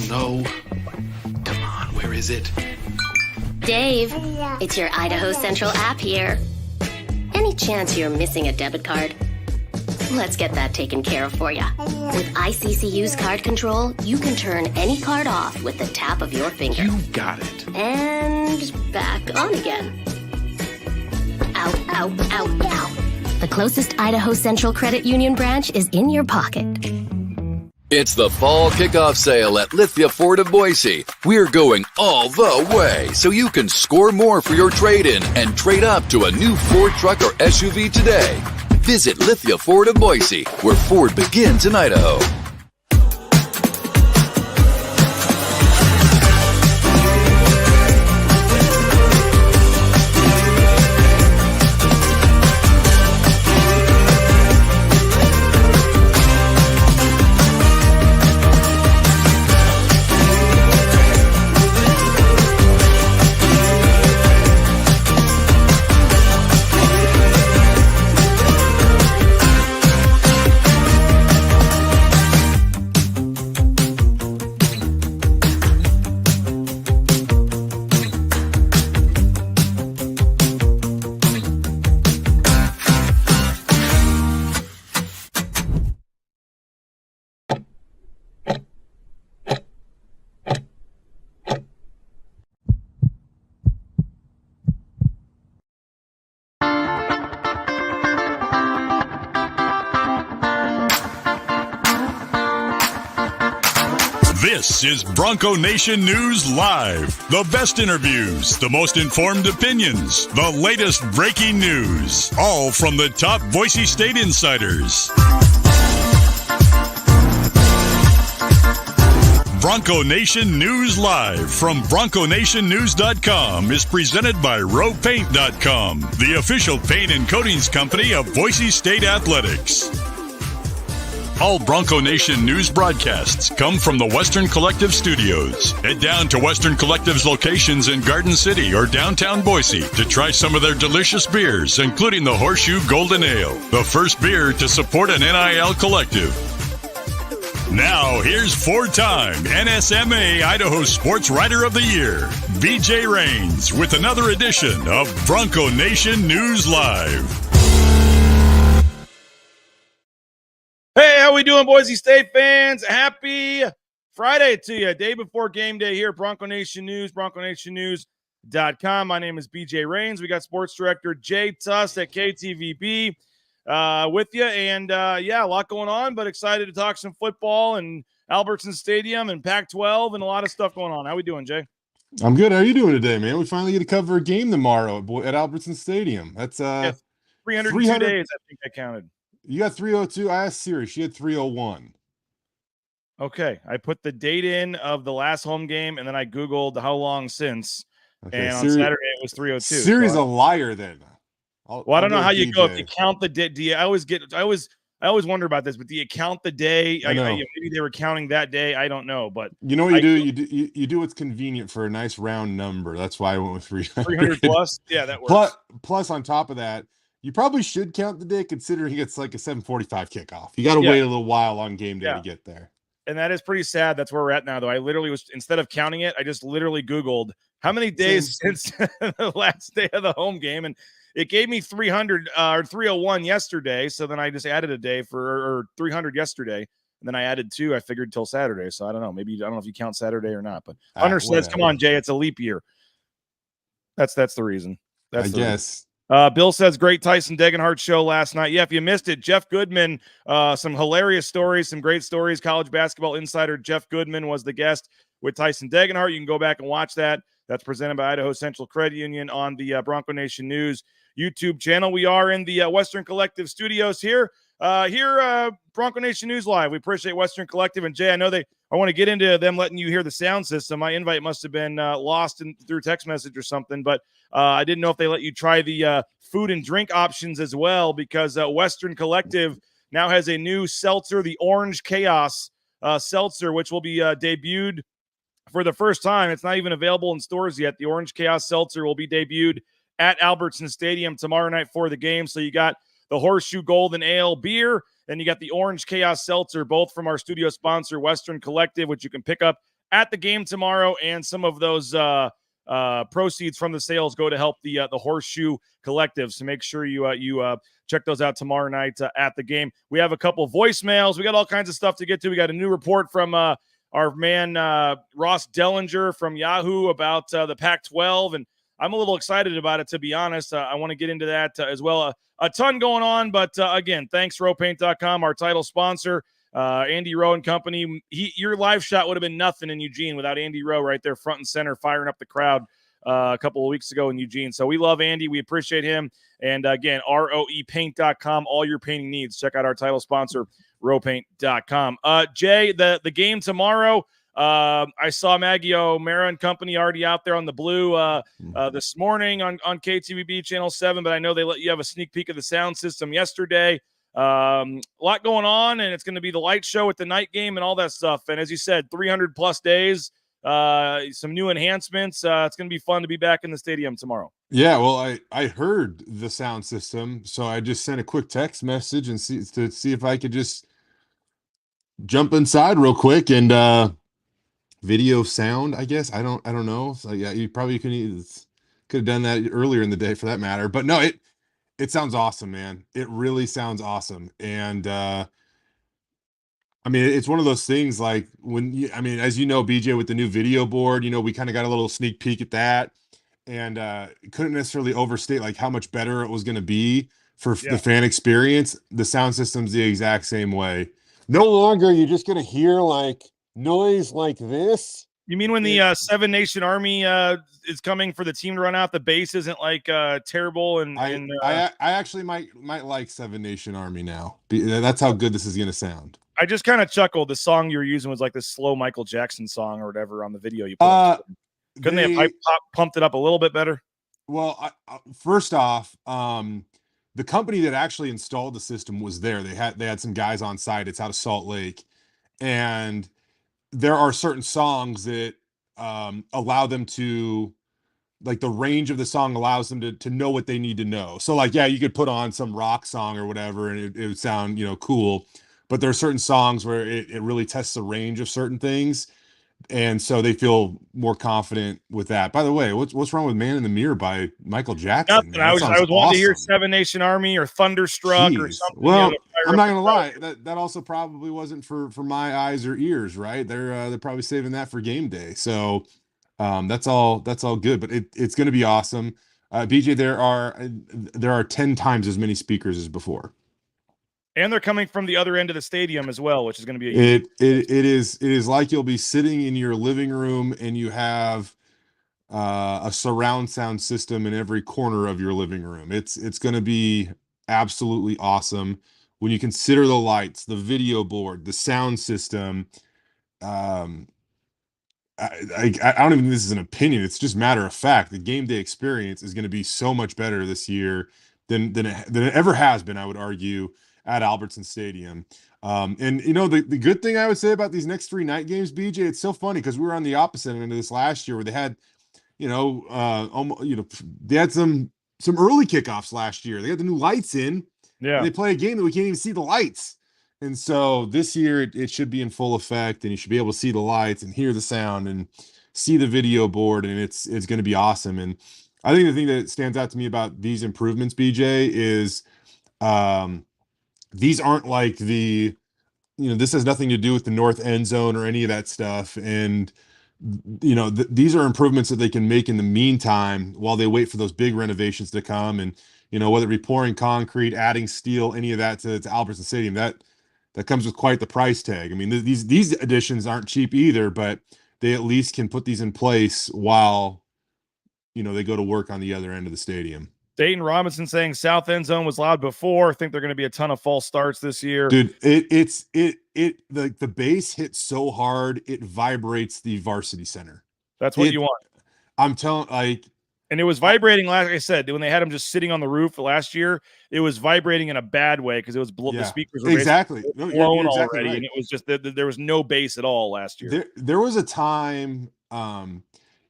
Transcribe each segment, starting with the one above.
no. Come on, where is it? Dave, it's your Idaho Central app here. Any chance you're missing a debit card? Let's get that taken care of for you. With ICCU's card control, you can turn any card off with the tap of your finger. You got it. And back on again. Out, out, out, out. The closest Idaho Central Credit Union branch is in your pocket. It's the fall kickoff sale at Lithia Ford of Boise. We're going all the way so you can score more for your trade-in and trade up to a new Ford truck or SUV today. Visit Lithia Ford of Boise, where Ford begins in Idaho. This is Bronco Nation News Live. The best interviews, the most informed opinions, the latest breaking news, all from the top Boise State insiders. Bronco Nation News Live from BroncoNationNews.com is presented by RowPaint.com, the official paint and coatings company of Boise State Athletics. All Bronco Nation news broadcasts come from the Western Collective Studios. Head down to Western Collective's locations in Garden City or downtown Boise to try some of their delicious beers, including the Horseshoe Golden Ale, the first beer to support an NIL collective. Now, here's four-time NSMA Idaho Sports Writer of the Year, BJ Rains, with another edition of Bronco Nation News Live. Hey, how we doing, Boise State fans? Happy Friday to you. Day before game day here at Bronco Nation News, BroncoNationNews.com. My name is BJ Rains. We got sports director Jay Tust at KTVB with you. And, a lot going on, but excited to talk some football and Albertson Stadium and Pac-12 and a lot of stuff going on. How we doing, Jay? I'm good. How are you doing today, man? We finally get to cover a game tomorrow at Albertson Stadium. That's 302 days, I think I counted. You got 302. I asked Siri. She had 301. Okay. I put the date in of the last home game, and then I Googled how long since. Okay, and on Saturday, it was 302. Siri's a liar then. I don't know how you go. If you count the day, do you, I always wonder about this, but do you count the day? Maybe they were counting that day. I don't know. But you know what you do what's convenient for a nice round number. That's why I went with 300 plus. Yeah, that works. Plus, on top of that, you probably should count the day, considering it's like a 7:45 kickoff. You got to wait a little while on game day to get there. And that is pretty sad. That's where we're at now, though. I literally was, instead of counting it, I just literally Googled how many days since the last day of the home game, and it gave me 300 or 301 yesterday. So then I just added a day or 300 yesterday, and then I added 2. I figured till Saturday. So I don't know. Maybe I don't know if you count Saturday or not. But Hunter says, "Come on, Jay, it's a leap year." That's the reason. I guess. Bill says, great Tyson Degenhardt show last night. Yeah, if you missed it, Jeff Goodman, some hilarious stories, some great stories. College basketball insider Jeff Goodman was the guest with Tyson Degenhardt. You can go back and watch that. That's presented by Idaho Central Credit Union on the Bronco Nation News YouTube channel. We are in the Western Collective studios here. Bronco Nation News Live. We appreciate Western Collective. And Jay, I know I want to get into them letting you hear the sound system. My invite must have been lost through text message or something, but I didn't know if they let you try the food and drink options as well, because Western Collective now has a new seltzer, the Orange Chaos seltzer, which will be debuted for the first time. It's not even available in stores yet. The Orange Chaos seltzer will be debuted at Albertson Stadium tomorrow night for the game. So you got the Horseshoe Golden Ale beer, and you got the Orange Chaos seltzer, both from our studio sponsor, Western Collective, which you can pick up at the game tomorrow, and some of those proceeds from the sales go to help the Horseshoe Collective. So make sure you check those out tomorrow night at the game. We have a couple voicemails. We got all kinds of stuff to get to. We got a new report from our man Ross Dellinger from Yahoo about the Pac-12, and I'm a little excited about it, to be honest. I want to get into that as well. A ton going on, but again, thanks RowPaint.com, our title sponsor. Andy Rowe and company. Your live shot would have been nothing in Eugene without Andy Rowe right there front and center firing up the crowd a couple of weeks ago in Eugene. So we love Andy. We appreciate him. And again, ROEPaint.com, all your painting needs. Check out our title sponsor, RowPaint.com. Jay, the game tomorrow, I saw Maggie O'Mara and company already out there on the blue this morning on KTVB Channel 7, but I know they let you have a sneak peek of the sound system yesterday. A lot going on, and it's going to be the light show at the night game and all that stuff. And as you said, 300 plus days, some new enhancements. It's going to be fun to be back in the stadium tomorrow. Yeah, well, I heard the sound system, so I just sent a quick text message and see if I could just jump inside real quick and video sound. I guess I don't know. So yeah, you probably could have done that earlier in the day for that matter. But no, it sounds awesome, man. It really sounds awesome. And I mean, it's one of those things like as you know, BJ, with the new video board, we kind of got a little sneak peek at that, and couldn't necessarily overstate like how much better it was going to be for the fan experience. The sound system's the exact same way. No longer you're just going to hear like noise like this. You mean when the Seven Nation Army is coming for the team to run out, the bass isn't like terrible? And I actually might like Seven Nation Army now. That's how good this is going to sound. I just kind of chuckled. The song you were using was like this slow Michael Jackson song or whatever on the video you put. Couldn't they have pumped it up a little bit better? Well, first off, the company that actually installed the system was there. They had some guys on site. It's out of Salt Lake, and there are certain songs that allow them to, like, the range of the song allows them to know what they need to know. So like, yeah, you could put on some rock song or whatever and it would sound, cool. But there are certain songs where it really tests the range of certain things. And so they feel more confident with that. By the way, what's wrong with Man in the Mirror by Michael Jackson? I was wanting to hear Seven Nation Army or Thunderstruck or something. Well, I'm not gonna lie, that also probably wasn't for my eyes or ears, right? They're probably saving that for game day. So that's all good, but it's gonna be awesome. BJ, there are 10 times as many speakers as before. And they're coming from the other end of the stadium as well, which is going to be it is like you'll be sitting in your living room and you have a surround sound system in every corner of your living room. It's going to be absolutely awesome when you consider the lights, the video board, the sound system. I don't even think this is an opinion. It's just matter of fact. The game day experience is going to be so much better this year than it ever has been, I would argue, at Albertson Stadium. And the good thing I would say about these next 3 night games, BJ, it's so funny because we were on the opposite end of this last year where they had, they had some early kickoffs last year. They got the new lights in. Yeah. And they play a game that we can't even see the lights. And so this year it should be in full effect, and you should be able to see the lights and hear the sound and see the video board, and it's going to be awesome. And I think the thing that stands out to me about these improvements, BJ, is these aren't like this has nothing to do with the north end zone or any of that stuff. And, these are improvements that they can make in the meantime while they wait for those big renovations to come. And, whether it be pouring concrete, adding steel, any of that to Albertson Stadium, that comes with quite the price tag. I mean, these additions aren't cheap either, but they at least can put these in place while, they go to work on the other end of the stadium. Dayton Robinson saying south end zone was loud before. I think they're going to be a ton of false starts this year. Dude, the bass hits so hard it vibrates the varsity center. That's what you want. I'm telling, and it was vibrating. Like I said, when they had him just sitting on the roof last year, it was vibrating in a bad way because it was the speakers were exactly blown exactly already, right. And it was just there was no bass at all last year. There was a time.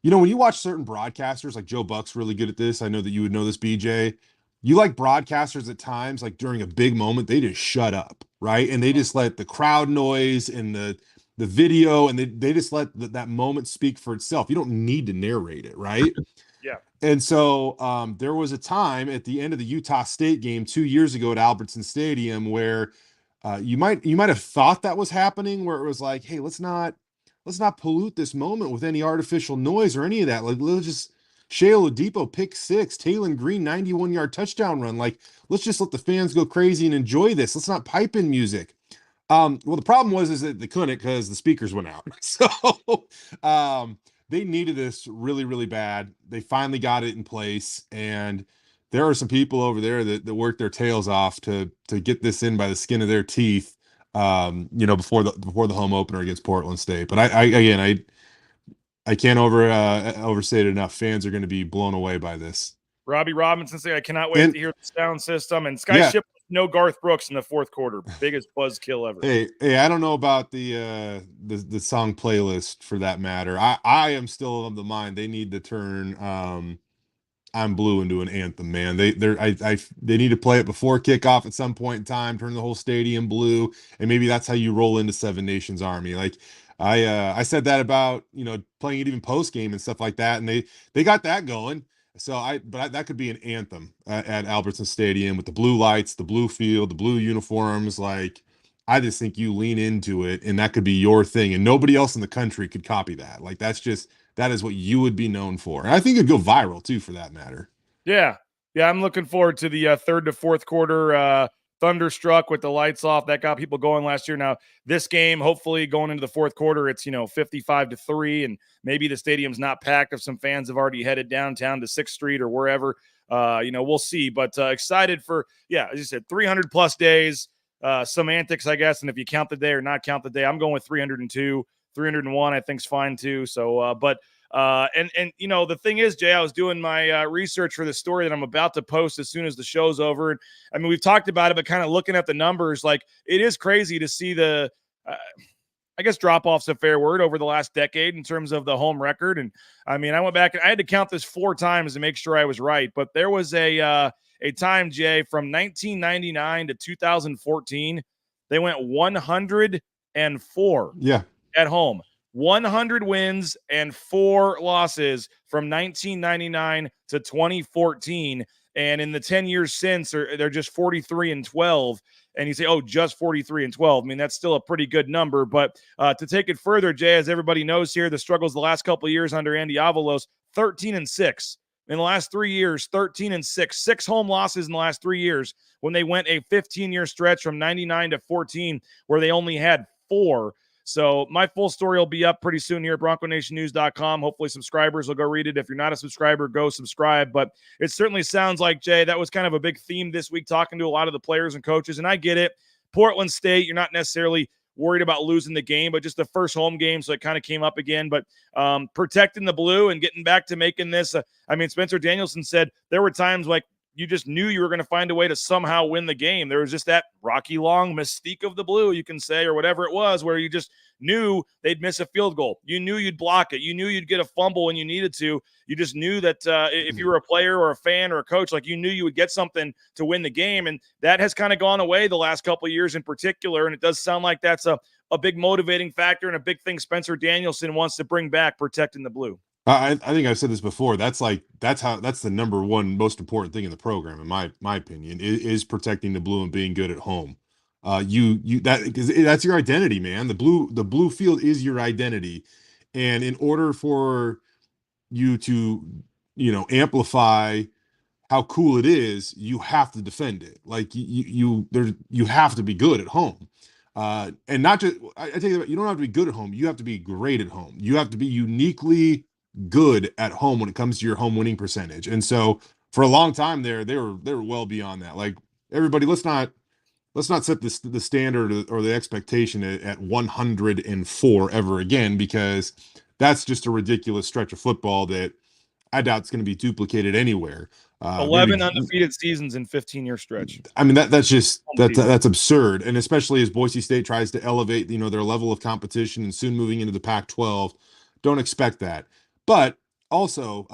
When you watch certain broadcasters, like Joe Buck's really good at this. I know that you would know this, BJ. You like broadcasters at times, like during a big moment, they just shut up, right? And they just let the crowd noise and the the video, and they just let that moment speak for itself. You don't need to narrate it, right? Yeah. And so there was a time at the end of the Utah State game 2 years ago at Albertson Stadium where you might have thought that was happening, where it was like, hey, let's not pollute this moment with any artificial noise or any of that. Like, let's just Shea Oladipo pick six, Taylor Green 91-yard touchdown run. Like, let's just let the fans go crazy and enjoy this. Let's not pipe in music. Well, the problem is that they couldn't because the speakers went out. So they needed this really, really bad. They finally got it in place, and there are some people over there that work their tails off to get this in by the skin of their teeth. Before the home opener against Portland State. But I can't overstate it enough. Fans are going to be blown away by this. Robbie Robinson saying, I cannot wait to hear the sound system. And Sky Ship, no Garth Brooks in the fourth quarter. Biggest buzzkill ever. Hey, I don't know about the song playlist for that matter. I am still of the mind they need to turn I'm Blue into an anthem, man. They need to play it before kickoff at some point in time, turn the whole stadium blue, and maybe that's how you roll into Seven Nations Army. Like I said that about, playing it even post game and stuff like that, and they got that going. So that could be an anthem at Albertson Stadium with the blue lights, the blue field, the blue uniforms. Like, I just think you lean into it, and that could be your thing, and nobody else in the country could copy that. Like, that is what you would be known for. And I think it'd go viral too, for that matter. Yeah. I'm looking forward to the third to fourth quarter thunderstruck with the lights off. That got people going last year. Now this game, hopefully going into the fourth quarter, it's 55-3, and maybe the stadium's not packed if some fans have already headed downtown to 6th Street or wherever. We'll see. But excited for, as you said, 300 plus days. Some antics, I guess, and if you count the day or not count the day, I'm going with 302. 301 I think is fine too. So the thing is, Jay, I was doing my research for the story that I'm about to post as soon as the show's over. And I mean, we've talked about it, but kind of looking at the numbers, like, it is crazy to see the I guess drop-off's a fair word, over the last decade in terms of the home record. And I mean, I went back and I had to count this 4 times to make sure I was right, but there was a time, Jay, from 1999 to 2014 they went 104 at home. 100 wins and 4 losses from 1999 to 2014. And in the 10 years since, they're just 43-12. And you say, oh, just 43-12. I mean, that's still a pretty good number. But to take it further, Jay, as everybody knows here, the struggles the last couple of years under Andy Avalos, 13-6. In the last 3 years, 13-6. 6 home losses in the last 3 years, when they went a 15-year stretch from 99 to 14 where they only had 4. So my full story will be up pretty soon here at BroncoNationNews.com. Hopefully subscribers will go read it. If you're not a subscriber, go subscribe. But it certainly sounds like, Jay, that was kind of a big theme this week, talking to a lot of the players and coaches. And I get it. Portland State, you're not necessarily worried about losing the game, but just the first home game, so it kind of came up again. But protecting the blue and getting back to making this. Spencer Danielson said there were times like you just knew you were going to find a way to somehow win the game. There was just that Rocky Long mystique of the blue, you can say, or whatever it was, where you just knew they'd miss a field goal. You knew you'd block it. You knew you'd get a fumble when you needed to. You just knew that if you were a player or a fan or a coach, like, you knew you would get something to win the game. And that has kind of gone away the last couple of years in particular. And it does sound like that's a big motivating factor and a big thing Spencer Danielson wants to bring back, protecting the blue. I think I've said this before. That's the number one most important thing in the program, in my opinion, is protecting the blue and being good at home. Because that's your identity, man. The blue field is your identity, and in order for you to amplify how cool it is, you have to defend it. Like, you have to be good at home. And not just, I tell you, you don't have to be good at home. You have to be great at home. You have to be uniquely good at home when it comes to your home winning percentage. And so for a long time there, they were well beyond that. Like, everybody, let's not set the standard or the expectation at 104 ever again, because that's just a ridiculous stretch of football that I doubt it's going to be duplicated anywhere. 11 undefeated seasons in 15-year stretch. I mean, that's absurd. And especially as Boise State tries to elevate, their level of competition and soon moving into the Pac-12, don't expect that. But also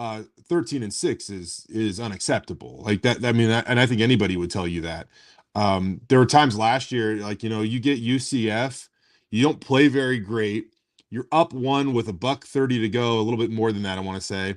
13-6 is unacceptable. Like that. I mean, and I think anybody would tell you that. There were times last year, like, you get UCF, You don't play very great. You're up 1 with $1:30 to go, a little bit more than that, I want to say,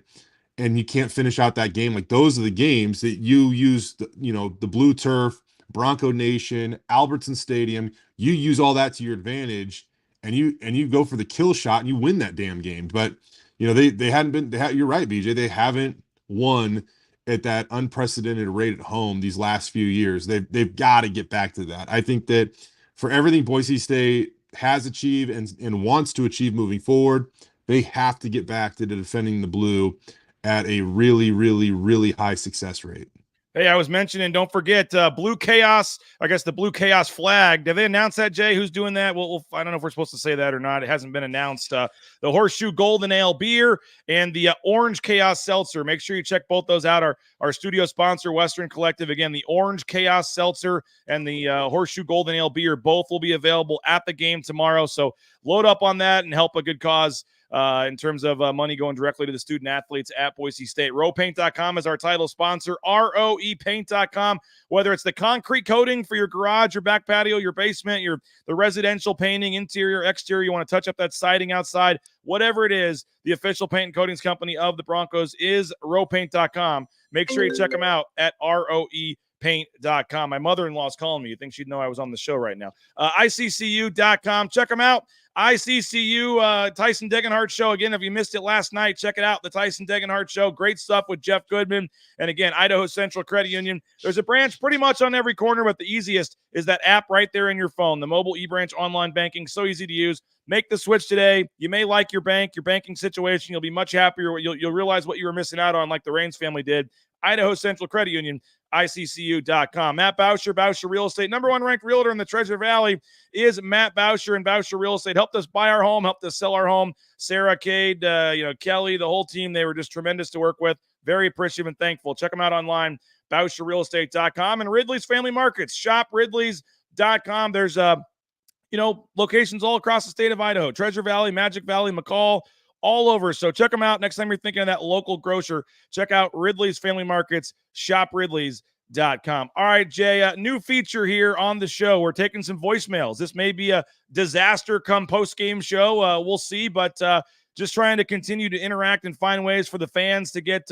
and you can't finish out that game. Like, those are the games that you use, the blue turf, Bronco Nation, Albertson Stadium. You use all that to your advantage, and you go for the kill shot and you win that damn game. But they hadn't been. You're right, BJ. They haven't won at that unprecedented rate at home these last few years. They've got to get back to that. I think that for everything Boise State has achieved and wants to achieve moving forward, they have to get back to defending the blue at a really, really, really high success rate. Hey, I was mentioning, don't forget, Blue Chaos, I guess the Blue Chaos flag. Did they announce that, Jay? Who's doing that? Well, I don't know if we're supposed to say that or not. It hasn't been announced. The Horseshoe Golden Ale beer and the Orange Chaos Seltzer. Make sure you check both those out. Our studio sponsor, Western Collective. Again, the Orange Chaos Seltzer and the Horseshoe Golden Ale beer, both will be available at the game tomorrow. So load up on that and help a good cause. In terms of money going directly to the student athletes at Boise State. RoePaint.com is our title sponsor, ROEPaint.com. Whether it's the concrete coating for your garage, your back patio, your basement, the residential painting, interior, exterior, you want to touch up that siding outside, whatever it is, the official paint and coatings company of the Broncos is RoePaint.com. Make sure you check them out at ROEPaint.com. My mother-in-law's calling me. You think she'd know I was on the show right now. ICCU.com. Check them out. ICCU, Tyson Degenhardt Show. Again, if you missed it last night, check it out. The Tyson Degenhardt Show. Great stuff with Jeff Goodman. And again, Idaho Central Credit Union. There's a branch pretty much on every corner, but the easiest is that app right there in your phone. The mobile eBranch online banking, so easy to use. Make the switch today. You may like your banking situation. You'll be much happier. You'll realize what you were missing out on, like the Raines family did. Idaho Central Credit Union, ICCU.com. Matt Bauscher, Bauscher Real Estate. Number 1 ranked realtor in the Treasure Valley is Matt Bauscher and Bauscher Real Estate. Helped us buy our home, helped us sell our home. Sarah, Cade, Kelly, the whole team, they were just tremendous to work with. Very appreciative and thankful. Check them out online, BauscherRealEstate.com. And Ridley's Family Markets. Shop Ridley's.com. There's locations all across the state of Idaho. Treasure Valley, Magic Valley, McCall, all over. So check them out. Next time you're thinking of that local grocer, check out Ridley's Family Markets, shopridleys.com. All right, Jay, new feature here on the show. We're taking some voicemails. This may be a disaster come post-game show. We'll see, but just trying to continue to interact and find ways for the fans to get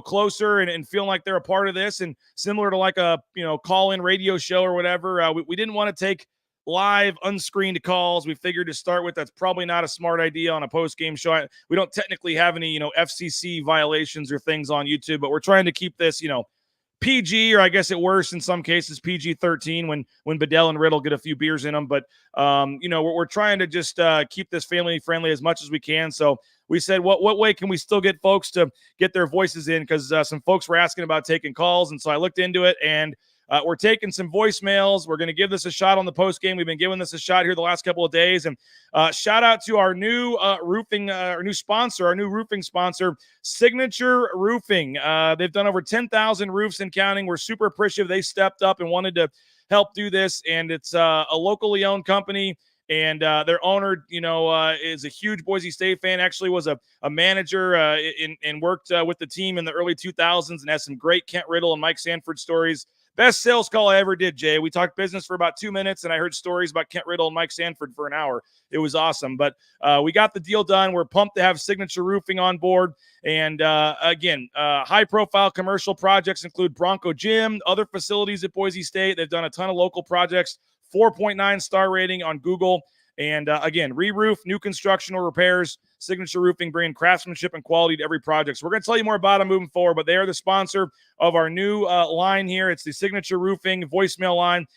closer and feel like they're a part of this. And similar to like a call-in radio show or whatever, we didn't want to take live unscreened calls. We figured to start with, that's probably not a smart idea on a post-game show. We don't technically have any, FCC violations or things on YouTube, but we're trying to keep this, PG, or I guess at worst in some cases PG-13 when Bedell and Riddle get a few beers in them. But, we're trying to just keep this family friendly as much as we can. So we said, what way can we still get folks to get their voices in? Because some folks were asking about taking calls. And so I looked into it, and we're taking some voicemails. We're going to give this a shot on the post game. We've been giving this a shot here the last couple of days. And shout out to our new our new roofing sponsor, Signature Roofing. They've done over 10,000 roofs and counting. We're super appreciative. They stepped up and wanted to help do this. And it's a locally owned company. And their owner, is a huge Boise State fan. Actually was a manager and worked with the team in the early 2000s and has some great Kent Riddle and Mike Sanford stories. Best sales call I ever did, Jay. We talked business for about 2 minutes, and I heard stories about Kent Riddle and Mike Sanford for an hour. It was awesome. But we got the deal done. We're pumped to have Signature Roofing on board. And again, high-profile commercial projects include Bronco Gym, other facilities at Boise State. They've done a ton of local projects, 4.9 star rating on Google. And again, re-roof, new construction or repairs, Signature Roofing, bringing craftsmanship and quality to every project. So we're going to tell you more about them moving forward, but they are the sponsor of our new line here. It's the Signature Roofing voicemail line.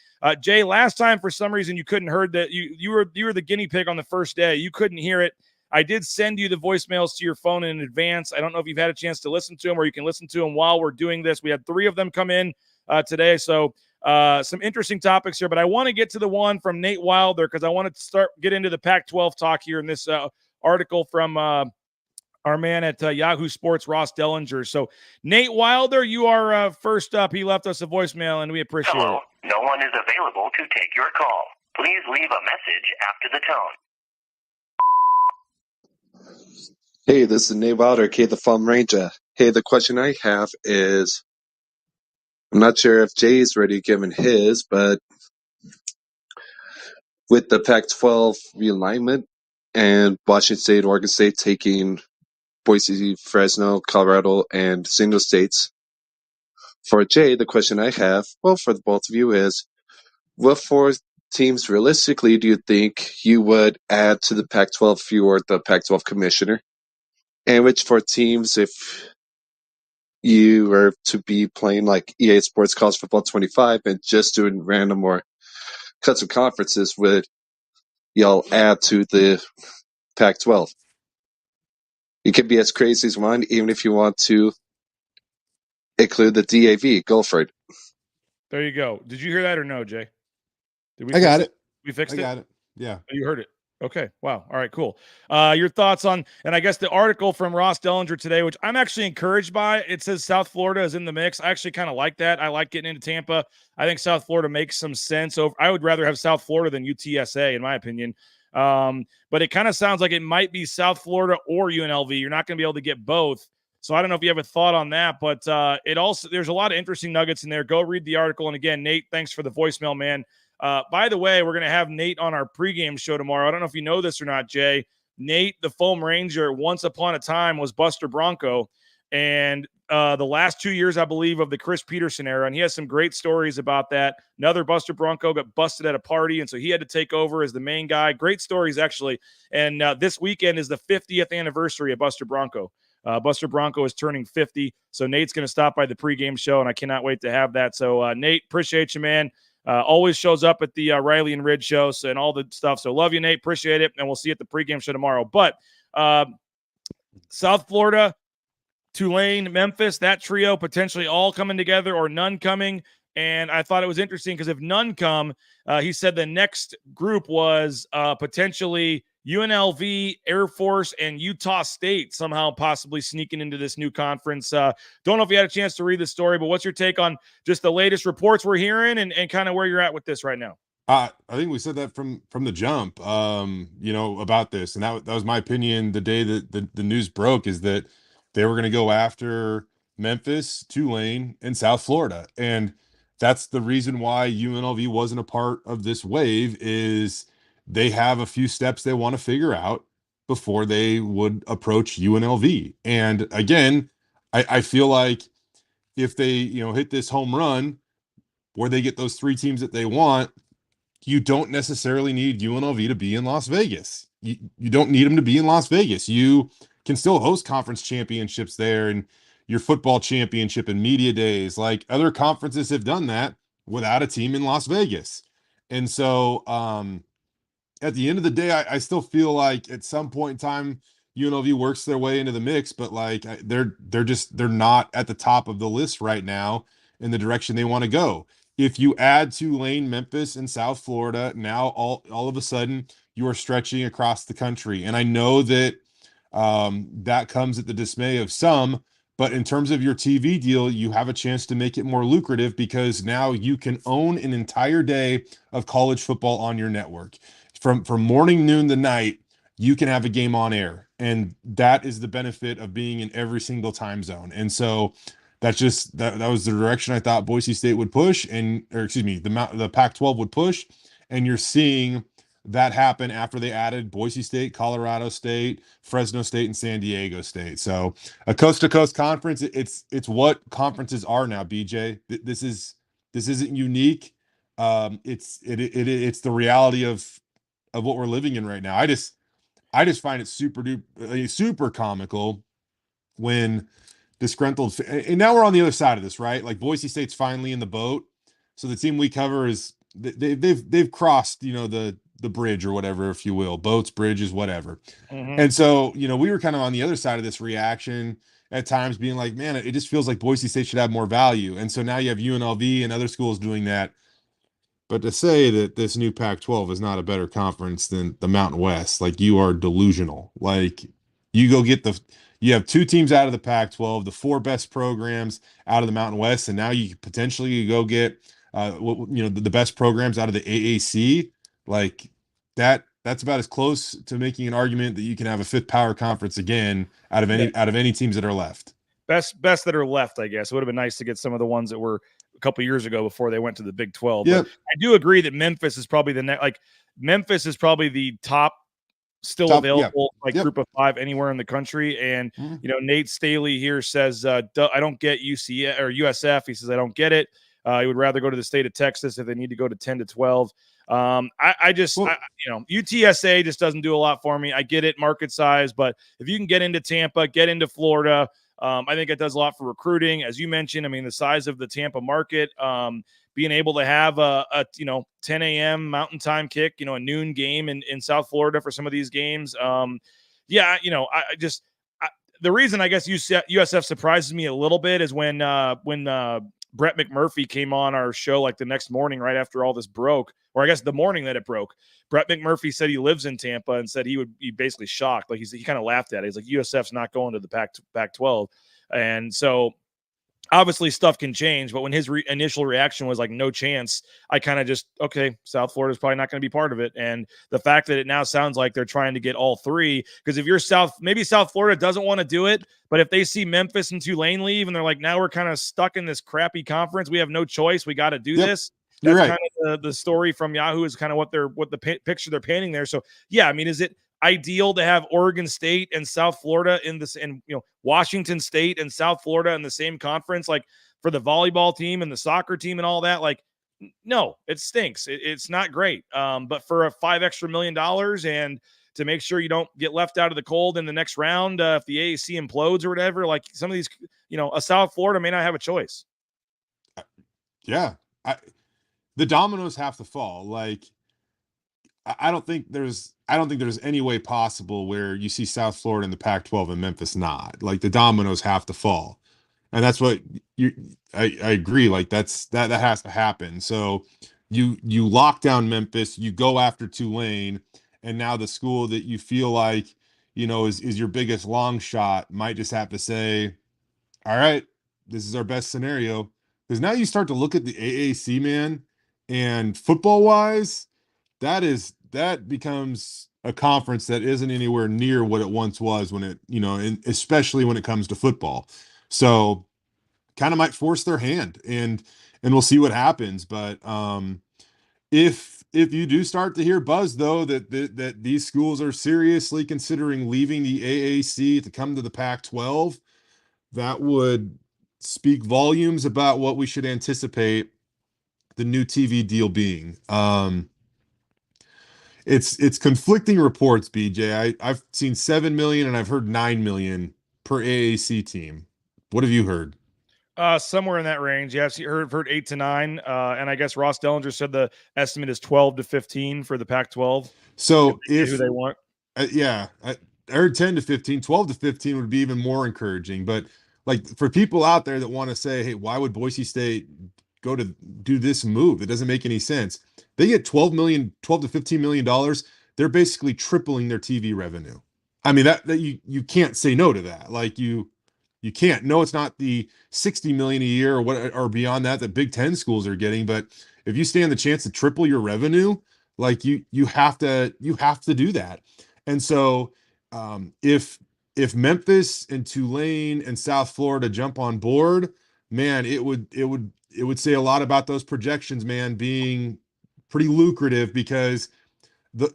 Jay, last time for some reason you couldn't heard that. You were the guinea pig on the first day. You couldn't hear it. I did send you the voicemails to your phone in advance. I don't know if you've had a chance to listen to them, or you can listen to them while we're doing this. We had 3 of them come in today. So some interesting topics here, but I want to get to the one from Nate Wilder because I want to get into the Pac-12 talk here in this article from our man at Yahoo Sports, Ross Dellinger. So Nate Wilder, you are first up. He left us a voicemail, and we appreciate Hello. it. No one is available to take your call. Please leave a message after the tone. Hey, this is Nate Wilder, K the Farm Ranger. Hey, the question I have is, I'm not sure if Jay's ready given his, but with the Pac-12 realignment and Washington State, Oregon State taking Boise, Fresno, Colorado, and single states. For Jay, the question I have, well, for the both of you is, what four teams realistically do you think you would add to the Pac-12 if you were the Pac-12 commissioner? And which four teams, if you were to be playing like EA Sports College Football 25 and just doing random or custom conferences, would y'all add to the Pac-12? You can be as crazy as you want, even if you want to include the DAV. Go for it. There you go. Did you hear that or no, Jay? Did we I got it. We fixed it? I got it. Yeah. Oh, you heard it. Okay. Wow. All right, cool. Your thoughts on, and I guess the article from Ross Dellinger today, which I'm actually encouraged by, it says South Florida is in the mix. I actually kind of like that. I like getting into Tampa. I think South Florida makes some sense. I would rather have South Florida than UTSA, in my opinion. But it kind of sounds like it might be South Florida or UNLV. You're not going to be able to get both. So I don't know if you have a thought on that, but there's a lot of interesting nuggets in there. Go read the article. And again, Nate, thanks for the voicemail, man. By the way, we're going to have Nate on our pregame show tomorrow. I don't know if you know this or not, Jay. Nate, the Foam Ranger, once upon a time was Buster Bronco. And the last 2 years, I believe, of the Chris Peterson era, and he has some great stories about that. Another Buster Bronco got busted at a party, and so he had to take over as the main guy. Great stories, actually. And this weekend is the 50th anniversary of Buster Bronco. Buster Bronco is turning 50, so Nate's going to stop by the pregame show, and I cannot wait to have that. So, Nate, appreciate you, man. Always shows up at the Riley and Ridge show and all the stuff. So love you, Nate. Appreciate it. And we'll see you at the pregame show tomorrow. But South Florida, Tulane, Memphis, that trio potentially all coming together or none coming. And I thought it was interesting because if none come, he said the next group was potentially UNLV, Air Force, and Utah State somehow possibly sneaking into this new conference. Don't know if you had a chance to read the story, but what's your take on just the latest reports we're hearing and kind of where you're at with this right now? I think we said that from the jump, about this. And that was my opinion the day that the news broke, is that they were going to go after Memphis, Tulane, and South Florida. And that's the reason why UNLV wasn't a part of this wave, is they have a few steps they want to figure out before they would approach UNLV. And again, I feel like if they, hit this home run where they get those three teams that they want, you don't necessarily need UNLV to be in Las Vegas. You don't need them to be in Las Vegas. You can still host conference championships there and your football championship and media days. Like other conferences have done that without a team in Las Vegas. And so, at the end of the day, I still feel like at some point in time, UNLV works their way into the mix, but like they're not at the top of the list right now in the direction they want to go. If you add Tulane, Memphis, and South Florida, now all of a sudden you are stretching across the country. And I know that that comes at the dismay of some, but in terms of your TV deal, you have a chance to make it more lucrative because now you can own an entire day of college football on your network. From morning, noon to night, you can have a game on air. And that is the benefit of being in every single time zone. And so that's just that was the direction I thought Boise State would push, the Pac-12 would push. And you're seeing that happen after they added Boise State, Colorado State, Fresno State, and San Diego State. So a coast-to-coast conference, it's what conferences are now, BJ. This isn't unique. It's the reality of what we're living in right now. I just find it super comical when disgruntled, and now we're on the other side of this, right? Like Boise State's finally in the boat. So the team we cover is they've crossed, the bridge or whatever, if you will, boats, bridges, whatever. Mm-hmm. And so, we were kind of on the other side of this reaction at times, being like, man, it just feels like Boise State should have more value. And so now you have UNLV and other schools doing that. But to say that this new Pac-12 is not a better conference than the Mountain West, like you are delusional. Like you have two teams out of the Pac-12, the four best programs out of the Mountain West, and now you potentially go get the best programs out of the AAC. Like that's about as close to making an argument that you can have a fifth power conference again out of any teams that are left. Best that are left, I guess. It would have been nice to get some of the ones that were couple years ago before they went to the Big 12. Yep. But I do agree that Memphis is probably Memphis is probably the top still available group of 5 anywhere in the country. And Nate Staley here says I don't get UC or USF. He says I don't get it. He would rather go to the state of Texas if they need to go to 10 to 12. UTSA just doesn't do a lot for me. I get it, market size, but if you can get into Tampa, get into Florida, I think it does a lot for recruiting. As you mentioned, I mean, the size of the Tampa market, being able to have a 10 a.m. Mountain Time kick, a noon game in South Florida for some of these games. The reason I guess USF surprises me a little bit is when Brett McMurphy came on our show like the next morning right after all this broke, or I guess the morning that it broke. Brett McMurphy said he lives in Tampa and said he would be basically shocked. Like he kind of laughed at it. He's like, USF's not going to the Pac-12. And so obviously stuff can change, but when his initial reaction was like, no chance, I kind of just, okay, South Florida's probably not going to be part of it. And the fact that it now sounds like they're trying to get all 3, because if you're maybe South Florida doesn't want to do it, but if they see Memphis and Tulane leave and they're like, now we're kind of stuck in this crappy conference, we have no choice, we got to do this. That's right. Kind of the story from Yahoo is kind of what the picture they're painting there. So yeah, I mean, is it ideal to have Oregon State and South Florida in this, and Washington State and South Florida in the same conference, like for the volleyball team and the soccer team and all that? Like, no, it stinks. It's not great. But for a $5 million and to make sure you don't get left out of the cold in the next round, if the AAC implodes or whatever, like some of these, a South Florida may not have a choice. Yeah. The dominoes have to fall. Like, I don't think there's any way possible where you see South Florida in the Pac-12 and Memphis not. Like, the dominoes have to fall. And that's what I agree. Like, that has to happen. So you lock down Memphis, you go after Tulane, and now the school that you feel like, is your biggest long shot might just have to say, all right, this is our best scenario. Because now you start to look at the AAC, man, and football wise, that becomes a conference that isn't anywhere near what it once was when it, especially when it comes to football. So kind of might force their hand, and we'll see what happens. But if you do start to hear buzz, though, that these schools are seriously considering leaving the AAC to come to the Pac-12, that would speak volumes about what we should anticipate the new TV deal being. It's conflicting reports, BJ. I've seen 7 million and I've heard 9 million per AAC team. What have you heard? Somewhere in that range. Yeah, I've heard 8 to 9. And I guess Ross Dellinger said the estimate is 12 to 15 for the Pac-12. So if who they want. I heard 10 to 15, 12 to 15 would be even more encouraging. But like, for people out there that want to say, hey, why would Boise State go to do this move? It doesn't make any sense. They get $12 to $15 million. They're basically tripling their TV revenue. I mean, that you can't say no to that. Like, you can't. No, it's not the 60 million a year or what or beyond that Big Ten schools are getting. But if you stand the chance to triple your revenue, like you have to do that. And so if Memphis and Tulane and South Florida jump on board, man, it would say a lot about those projections, man, being pretty lucrative, because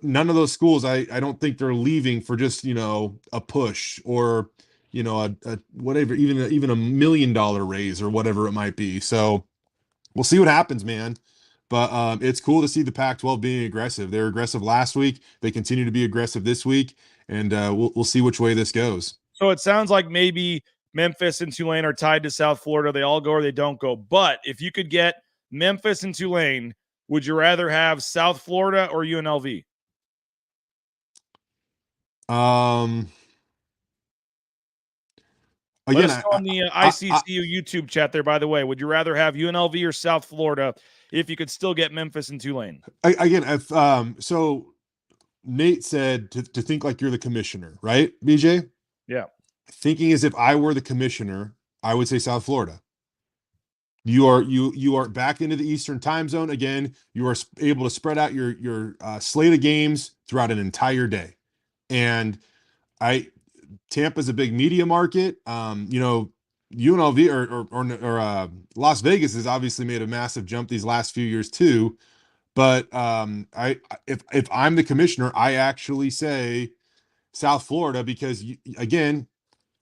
none of those schools, I don't think they're leaving for just, a push or, a whatever, even a $1 million raise or whatever it might be. So we'll see what happens, man. But it's cool to see the Pac-12 being aggressive. They were aggressive last week. They continue to be aggressive this week, and we'll see which way this goes. So it sounds like maybe Memphis and Tulane are tied to South Florida. They all go or they don't go. But if you could get Memphis and Tulane, would you rather have South Florida or UNLV? Let us know on the ICCU YouTube chat there, by the way. Would you rather have UNLV or South Florida if you could still get Memphis and Tulane? So Nate said to think like you're the commissioner, right, BJ? Yeah. Thinking as if I were the commissioner, I would say South Florida. You are back into the Eastern time zone again. You are able to spread out your slate of games throughout an entire day. And Tampa's a big media market. UNLV or Las Vegas has obviously made a massive jump these last few years too. But if I'm the commissioner, I actually say South Florida because again,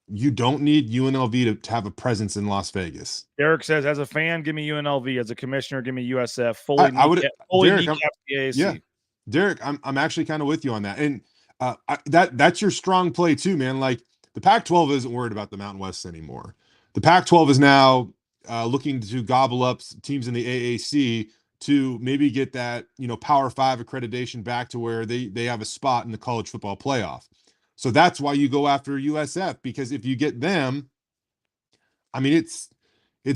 you don't need UNLV to have a presence in Las Vegas. Derek says, as a fan, give me UNLV. As a commissioner, give me USF. I would, Derek, the AAC. Yeah, Derek, I'm actually kind of with you on that, and that's your strong play too, man. Like the Pac-12 isn't worried about the Mountain West anymore. The Pac-12 is now looking to gobble up teams in the AAC to maybe get that Power 5 accreditation back to where they have a spot in the college football playoff. So that's why you go after USF, because if you get them, I mean, it's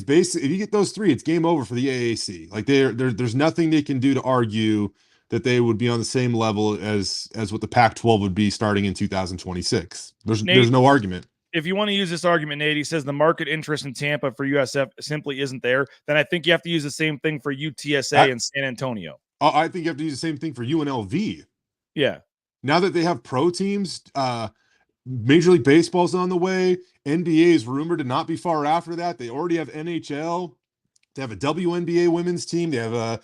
basically, if you get those three, it's game over for the AAC. Like there's nothing they can do to argue that they would be on the same level as what the Pac-12 would be starting in 2026. There's no argument. If you want to use this argument, Nate, he says the market interest in Tampa for USF simply isn't there. Then I think you have to use the same thing for UTSA and San Antonio. I think you have to use the same thing for UNLV. Yeah. Now that they have pro teams, Major League Baseball's on the way. NBA is rumored to not be far after that. They already have NHL. They have a WNBA women's team. They have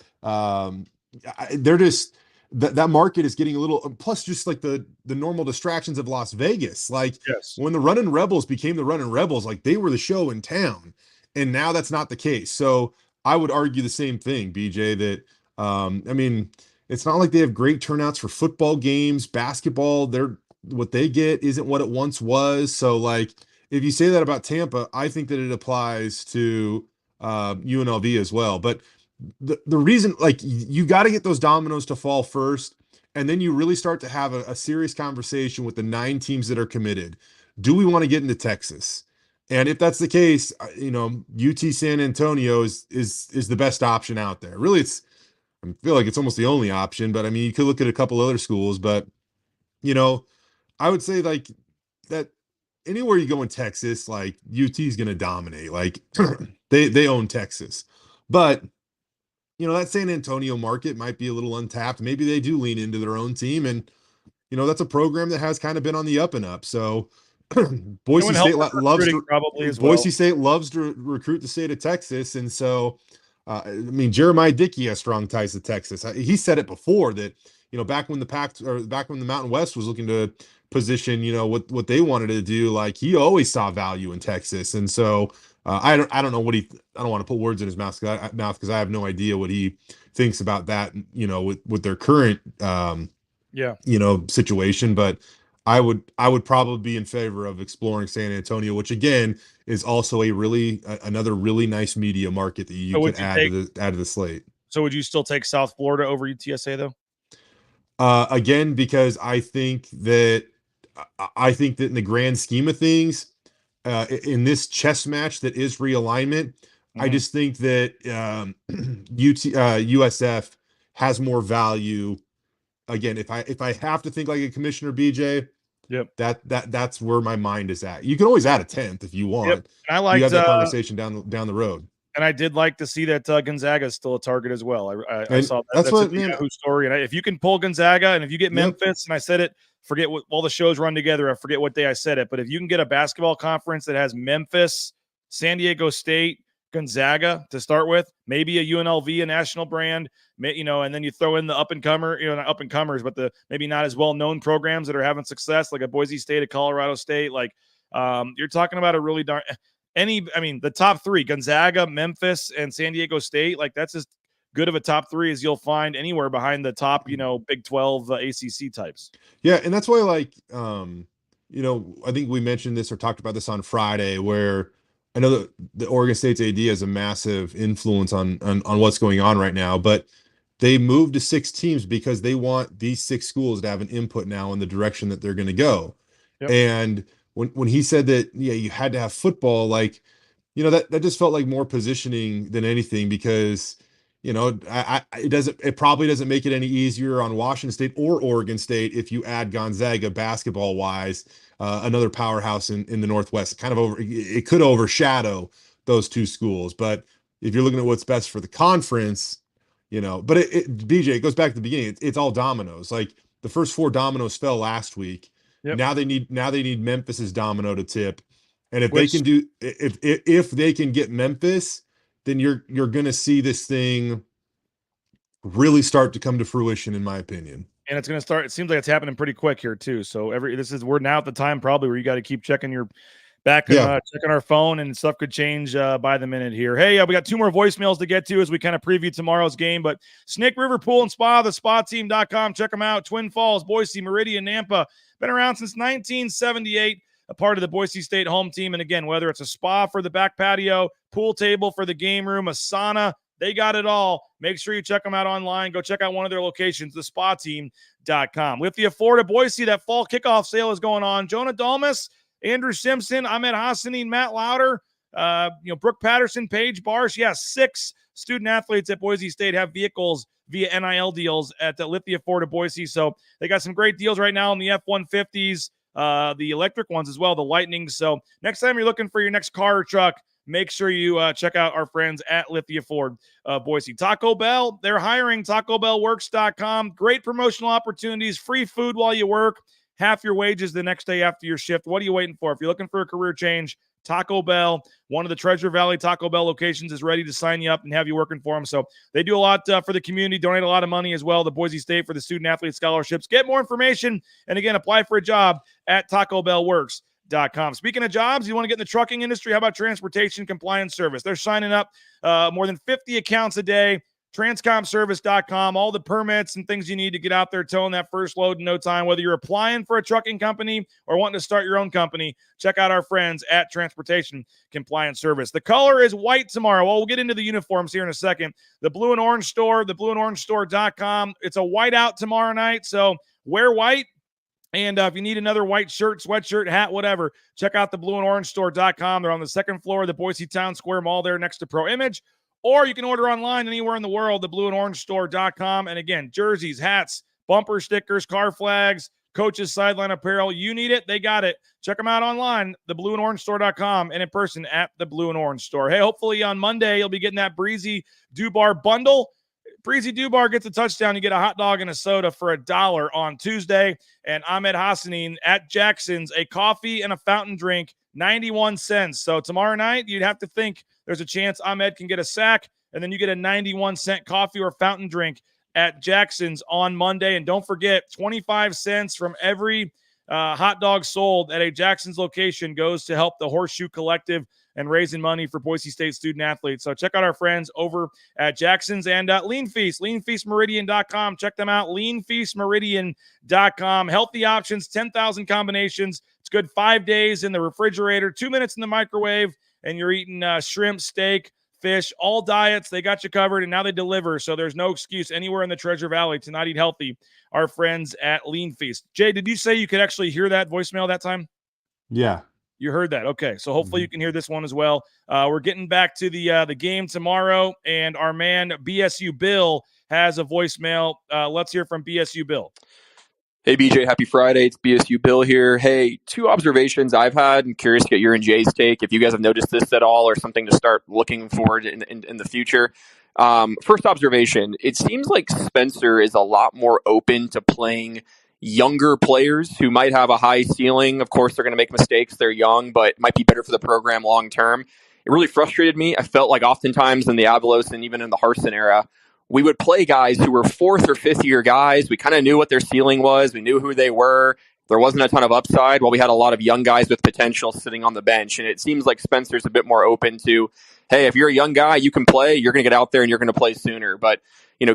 they're just that market is getting a little, plus just like the normal distractions of Las Vegas. Like when the Runnin' Rebels became the Runnin' Rebels, like they were the show in town, and now that's not the case. So I would argue the same thing, BJ, that I mean, it's not like they have great turnouts for football games, basketball. What they get isn't what it once was. So like, if you say that about Tampa, I think that it applies to UNLV as well. But the reason, like, you got to get those dominoes to fall first, and then you really start to have a serious conversation with the 9 teams that are committed. Do we want to get into Texas? And if that's the case, UT San Antonio is the best option out there. Really, I feel like it's almost the only option. But I mean, you could look at a couple other schools, but I would say like that anywhere you go in Texas, like UT is going to dominate. Like they own Texas, but that San Antonio market might be a little untapped. Maybe they do lean into their own team, and that's a program that has kind of been on the up and up. So Boise State loves to recruit the state of Texas, and so I mean, Jeremiah Dickey has strong ties to Texas. He said it before that back when the Mountain West was looking to position what they wanted to do, like he always saw value in Texas, and so. I don't know I don't want to put words in his mouth because I have no idea what he thinks about that, with their current, situation. But I would probably be in favor of exploring San Antonio, which again is also another really nice media market that you could add to the slate. So would you still take South Florida over UTSA though? Again, because I think that in the grand scheme of things, in this chess match that is realignment, I just think that USF has more value. Again, if I have to think like a commissioner, BJ, that's where my mind is at. You can always add a 10th if you want. Yep. I like you have that conversation down the road. And I did like to see that Gonzaga is still a target as well. I saw that's a Yahoo story. And if you can pull Gonzaga, and if you get Memphis, and I said it, forget what all the shows run together. I forget what day I said it, but if you can get a basketball conference that has Memphis, San Diego State, Gonzaga to start with, maybe a UNLV, a national brand, and then you throw in the not up and comers, but the maybe not as well known programs that are having success, like a Boise State, a Colorado State. Like you're talking about a really the top 3, Gonzaga, Memphis, and San Diego State. Like that's as good of a top 3 as you'll find anywhere behind the top, Big 12 ACC types. Yeah. And that's why, like, I think we mentioned this or talked about this on Friday, where I know that the Oregon State's AD has a massive influence on what's going on right now, but they moved to 6 teams because they want these 6 schools to have an input now in the direction that they're going to go. Yep. And when he said that, you had to have football, like, that just felt like more positioning than anything, because it probably doesn't make it any easier on Washington State or Oregon State if you add Gonzaga basketball wise, another powerhouse in the Northwest. It could overshadow those 2 schools. But if you're looking at what's best for the conference, but BJ, it goes back to the beginning. It's all dominoes. Like the first 4 dominoes fell last week. Yep. Now they need Memphis's domino to tip. And if they can do, if they can get Memphis, then you're going to see this thing really start to come to fruition, in my opinion. And it's going to start. It seems like it's happening pretty quick here too. So we're now at the time probably where you got to keep checking your back and checking our phone, and stuff could change by the minute here. Hey, we got 2 more voicemails to get to as we kind of preview tomorrow's game. But Snake River Pool and Spa, thespateam.com. Check them out. Twin Falls, Boise, Meridian, Nampa. Been around since 1978. A part of the Boise State home team. And again, whether it's a spa for the back patio, pool table for the game room, a sauna, they got it all. Make sure you check them out online. Go check out one of their locations, thespateam.com. Lithia Florida, Boise, that fall kickoff sale is going on. Jonah Dalmas, Andrew Simpson, Ahmed Hassanin, Matt Lauder, Brooke Patterson, Paige Barsh. Yeah, 6 student athletes at Boise State have vehicles via NIL deals at Lithia Florida, Boise. So they got some great deals right now on the F-150s. The electric ones as well, the Lightning. So next time you're looking for your next car or truck, make sure you check out our friends at Lithia Ford Boise. Taco Bell, they're hiring. TacoBellWorks.com. Great promotional opportunities, free food while you work, half your wages the next day after your shift. What are you waiting for? If you're looking for a career change, Taco Bell, one of the Treasure Valley Taco Bell locations, is ready to sign you up and have you working for them. So they do a lot for the community, donate a lot of money as well to Boise State for the student athlete scholarships. Get more information and, again, apply for a job at TacoBellWorks.com. Speaking of jobs, you want to get in the trucking industry? How about Transportation Compliance Service? They're signing up more than 50 accounts a day. TranscomService.com, all the permits and things you need to get out there towing that first load in no time. Whether you're applying for a trucking company or wanting to start your own company, check out our friends at Transportation Compliance Service. The color is white tomorrow. Well, we'll get into the uniforms here in a second. The Blue and Orange Store, theblueandorangestore.com. It's a whiteout tomorrow night, so wear white. And if you need another white shirt, sweatshirt, hat, whatever, check out the blueandorangestore.com. They're on the second floor of the Boise Town Square Mall there next to Pro Image. Or you can order online anywhere in the world, the blueandorangestore.com. And again, jerseys, hats, bumper stickers, car flags, coaches, sideline apparel. You need it, they got it. Check them out online, theblueandorangestore.com, and in person at the Blue and Orange Store. Hey, hopefully on Monday you'll be getting that Breezy Dubar bundle. Breezy Dubar gets a touchdown. You get a hot dog and a soda for $1 on Tuesday. And Ahmed Hassanin at Jackson's, a coffee and a fountain drink, 91 cents. So tomorrow night, you'd have to think there's a chance Ahmed can get a sack, and then you get a 91-cent coffee or fountain drink at Jackson's on Monday. And don't forget, 25 cents from every hot dog sold at a Jackson's location goes to help the Horseshoe Collective and raising money for Boise State student athletes. So check out our friends over at Jackson's and Lean Feast, leanfeastmeridian.com. Check them out, leanfeastmeridian.com. Healthy options, 10,000 combinations. It's good 5 days in the refrigerator, 2 minutes in the microwave, and you're eating shrimp, steak, fish, all diets. They got you covered, and now they deliver. So there's no excuse anywhere in the Treasure Valley to not eat healthy. Our friends at Lean Feast. Jay, did you say you could actually hear that voicemail that time? Yeah. You heard that. Okay. So hopefully you can hear this one as well. We're getting back to the game tomorrow, and our man BSU Bill has a voicemail. Let's hear from BSU Bill. Hey, BJ, happy Friday. It's BSU Bill here. Hey, 2 observations I've had. I'm curious to get your and Jay's take, if you guys have noticed this at all or something to start looking forward in the future. First observation, it seems like Spencer is a lot more open to playing younger players who might have a high ceiling. Of course, they're going to make mistakes. They're young, but it might be better for the program long term. It really frustrated me. I felt like oftentimes in the Avalos and even in the Harsin era, we would play guys who were 4th or 5th year guys. We kind of knew what their ceiling was. We knew who they were. There wasn't a ton of upside, while we had a lot of young guys with potential sitting on the bench. And it seems like Spencer's a bit more open to, hey, if you're a young guy, you can play. You're going to get out there and you're going to play sooner. But,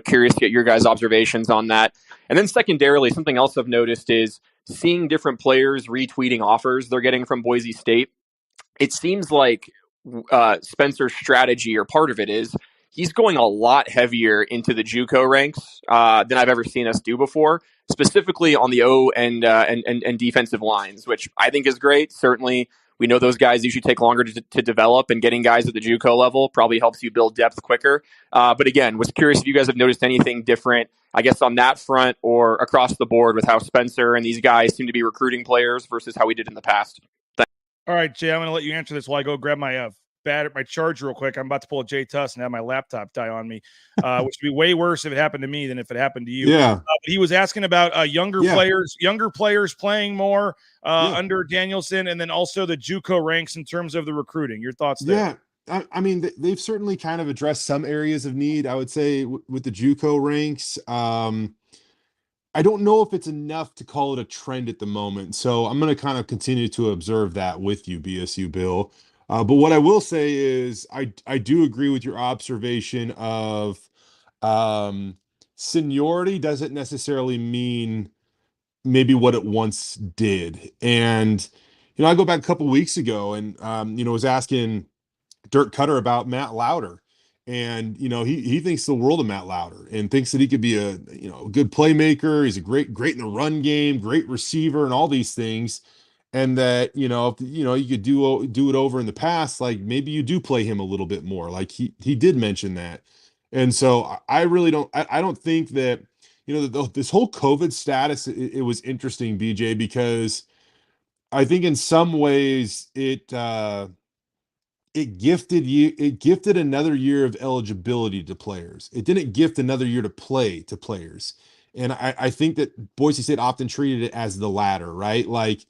curious to get your guys' observations on that. And then secondarily, something else I've noticed is seeing different players retweeting offers they're getting from Boise State. It seems like Spencer's strategy, or part of it, is he's going a lot heavier into the JUCO ranks than I've ever seen us do before, specifically on the O and defensive lines, which I think is great. Certainly, we know those guys usually take longer to develop, and getting guys at the JUCO level probably helps you build depth quicker. But again, was curious if you guys have noticed anything different, I guess, on that front or across the board with how Spencer and these guys seem to be recruiting players versus how we did in the past. All right, Jay, I'm going to let you answer this while I go grab my my charger real quick. I'm about to pull a J Tust and have my laptop die on me, which would be way worse if it happened to me than if it happened to you. Yeah. But he was asking about younger players playing more under Danielson, and then also the JUCO ranks in terms of the recruiting. Your thoughts there? Yeah. I mean, they've certainly kind of addressed some areas of need, I would say, with the JUCO ranks. I don't know if it's enough to call it a trend at the moment. So I'm going to kind of continue to observe that with you, BSU Bill. But what I will say is I do agree with your observation of seniority doesn't necessarily mean maybe what it once did. And, I go back a couple weeks ago and, was asking Dirk Cutter about Matt Lauder. And, he thinks the world of Matt Lauder and thinks that he could be a good playmaker. He's a great in the run game, great receiver and all these things. And that, if, you could do it over in the past, like maybe you do play him a little bit more. Like he did mention that. And so I really don't, I don't think that, this whole COVID status, it was interesting, BJ, because I think in some ways it gifted another year of eligibility to players. It didn't gift another year to play to players. And I think that Boise State often treated it as the latter, right? Like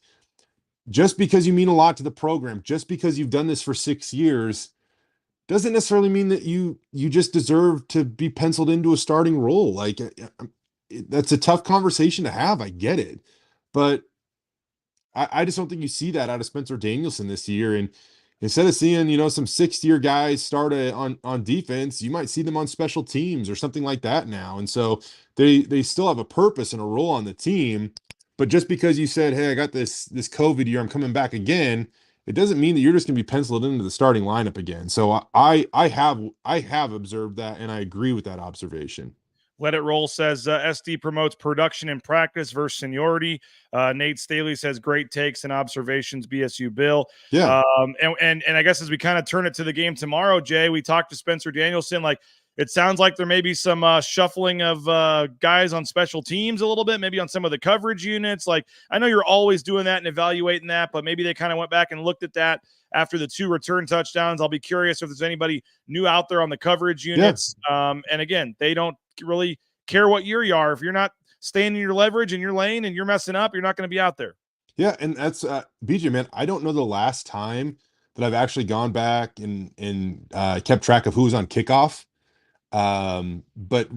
just because you mean a lot to the program, just because you've done this for 6 years, doesn't necessarily mean that you just deserve to be penciled into a starting role. Like that's a tough conversation to have. I get it. But I just don't think you see that out of Spencer Danielson this year. And instead of seeing, some 6th-year guys start on defense, you might see them on special teams or something like that now. And so they still have a purpose and a role on the team. But just because you said, hey, I got this COVID year, I'm coming back again, it doesn't mean that you're just going to be penciled into the starting lineup again. So I have observed that, and I agree with that observation. Let It Roll says SD promotes production and practice versus seniority. Nate Staley says great takes and observations, BSU Bill. Yeah. And I guess as we kind of turn it to the game tomorrow, Jay, we talked to Spencer Danielson. Like it sounds like there may be some shuffling of guys on special teams a little bit, maybe on some of the coverage units. Like I know you're always doing that and evaluating that, but maybe they kind of went back and looked at that after the 2 return touchdowns. I'll be curious if there's anybody new out there on the coverage units. Yeah. And again, they don't really care what year you are. If you're not staying in your leverage in your lane and you're messing up, you're not going to be out there. Yeah. And that's BJ, man, I don't know the last time that I've actually gone back and kept track of who was on kickoff. But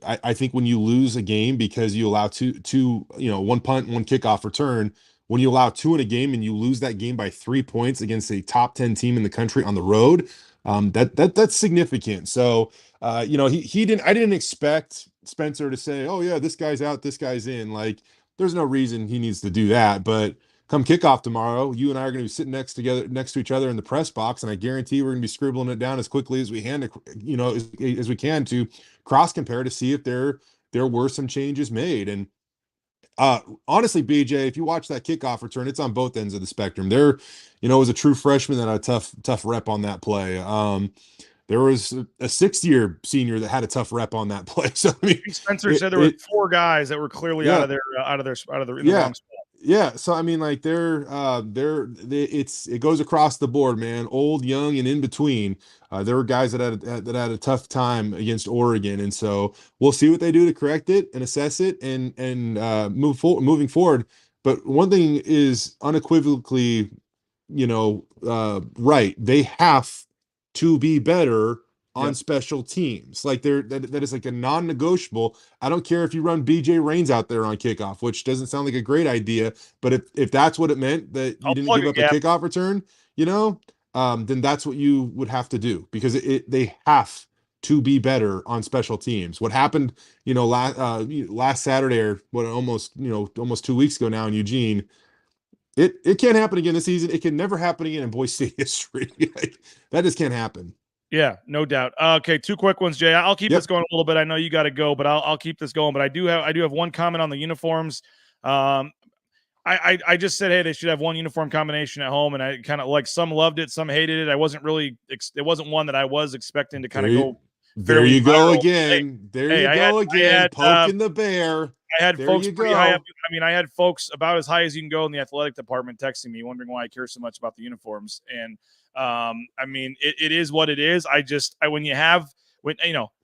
I think when you lose a game because you allow two, one punt, one kickoff return, when you allow 2 in a game and you lose that game by 3 points against a top 10 team in the country on the road, that's significant. So, I didn't expect Spencer to say, oh yeah, this guy's out, this guy's in. Like there's no reason he needs to do that. But come kickoff tomorrow, you and I are going to be sitting next to each other in the press box. And I guarantee we're going to be scribbling it down as quickly as we can as we can to cross compare to see if there were some changes made. And honestly, BJ, if you watch that kickoff return, it's on both ends of the spectrum. There, was a true freshman that had a tough rep on that play. There was a 6th-year senior that had a tough rep on that play. So I mean, Spencer said there were 4 guys that were clearly out of the wrong spot. Yeah. So I mean, like it goes across the board, man. Old, young, and in between. There were guys that had a tough time against Oregon, and so we'll see what they do to correct it and assess it and moving forward. But one thing is unequivocally, right. They have to be better on special teams. Like that is like a non-negotiable. I don't care if you run BJ Rains out there on kickoff, which doesn't sound like a great idea, but if that's what it meant, that you didn't give up a kickoff return, then that's what you would have to do, because they have to be better on special teams. What happened, last Saturday, or almost 2 weeks ago now in Eugene, it can't happen again this season. It can never happen again in Boise State history. That just can't happen. Yeah, no doubt. Okay, 2 quick ones, Jay. I'll keep this going a little bit. I know you got to go, but I'll keep this going. But I do have one comment on the uniforms. I just said, hey, they should have one uniform combination at home, and I kind of like some loved it, some hated it. It wasn't one that I was expecting to kind of go. There you go again. Poking the bear. I had folks pretty high up. I mean, I had folks about as high as you can go in the athletic department texting me, wondering why I care so much about the uniforms. And I mean, it is what it is.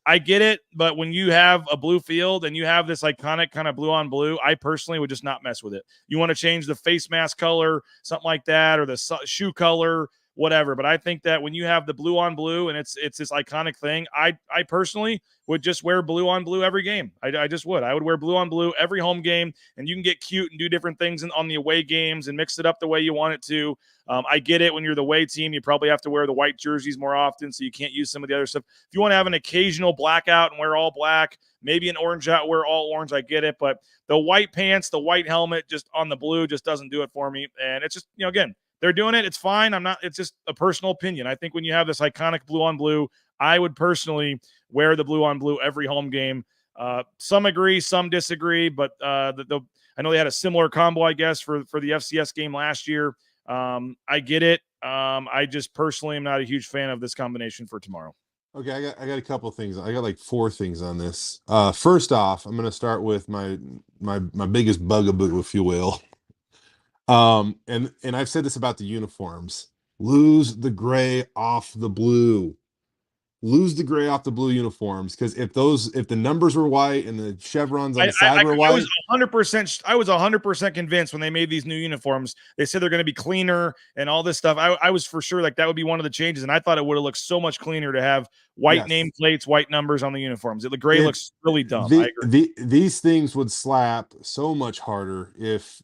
I get it, but when you have a blue field and you have this iconic kind of blue on blue, I personally would just not mess with it. You want to change the face mask color, something like that, or the shoe color, whatever. But I think that when you have the blue on blue and it's this iconic thing, I personally would just wear blue on blue every game. I just would. I would wear blue on blue every home game, and you can get cute and do different things on the away games and mix it up the way you want it to. I get it. When you're the away team, you probably have to wear the white jerseys more often, so you can't use some of the other stuff. If you want to have an occasional blackout and wear all black, maybe an orange out, wear all orange, I get it. But the white pants, the white helmet, just on the blue, just doesn't do it for me. And it's just, again, they're doing it. It's fine. It's just a personal opinion. I think when you have this iconic blue on blue, I would personally wear the blue on blue every home game. Some agree, some disagree, but I know they had a similar combo, I guess, for the FCS game last year. I get it. I just personally am not a huge fan of this combination for tomorrow. Okay, I got a couple of things. I got like 4 things on this. First off, I'm going to start with my biggest bugaboo, if you will. And I've said this about the uniforms. Lose the gray off the blue. Lose the gray off the blue uniforms, because if the numbers were white and the chevrons on the side were white, I was 100% convinced when they made these new uniforms. They said they're going to be cleaner and all this stuff. I was for sure like that would be one of the changes, and I thought it would have looked so much cleaner to have white nameplates, white numbers on the uniforms. The gray looks really dumb. I agree. These things would slap so much harder if